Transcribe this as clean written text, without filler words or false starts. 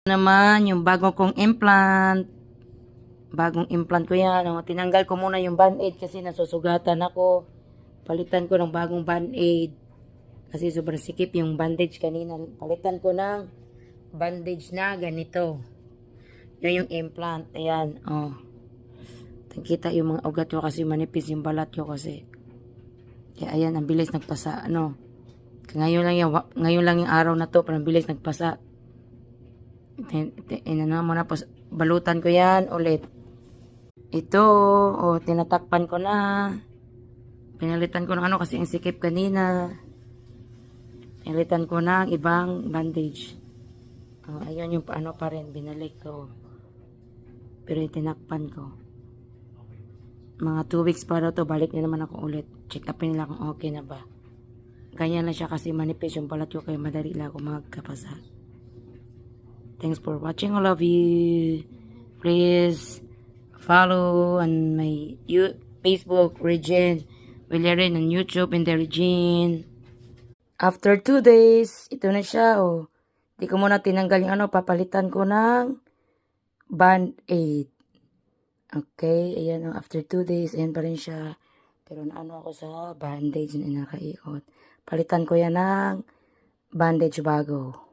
Naman yung bago kong implant. Bagong implant ko yan. Oh. Tinanggal ko muna yung band-aid kasi nasusugatan ako. Palitan ko ng bagong band-aid. Kasi sobrang sikip yung bandage kanina. Palitan ko ng bandage na ganito. Yan yung implant. Ayan. Oh. Kita yung mga ugat ko kasi manipis yung balat ko kasi. Kaya ayan, ang bilis nagpasa. Ano. Ngayon lang yung araw na to. Parang bilis nagpasa. Inano mo na po, balutan ko yan ulit. Ito, tinatakpan ko na. Pinalitan ko ng ano kasi ang sikip kanina. Pinalitan ko ng ibang bandage. Ayun yung paano pa rin, binalik ko. Pero itinakpan ko. Mga 2 weeks para to, balik na naman ako ulit. Check upin nila kung okay na ba. Ganyan lang siya kasi manipis yung balat ko kaya madali lang ako magkapasa. Thanks for watching. I love you. Please follow on my Facebook, Regine Villarin, and YouTube in the Regine. After 2 days, ito na siya. Di ko muna tinanggal yung ano, papalitan ko ng band-aid. Okay, ayan after 2 days, ayan pa rin siya. Pero naano ako sa bandage na nakaiikot. Palitan ko yan ng bandage bago.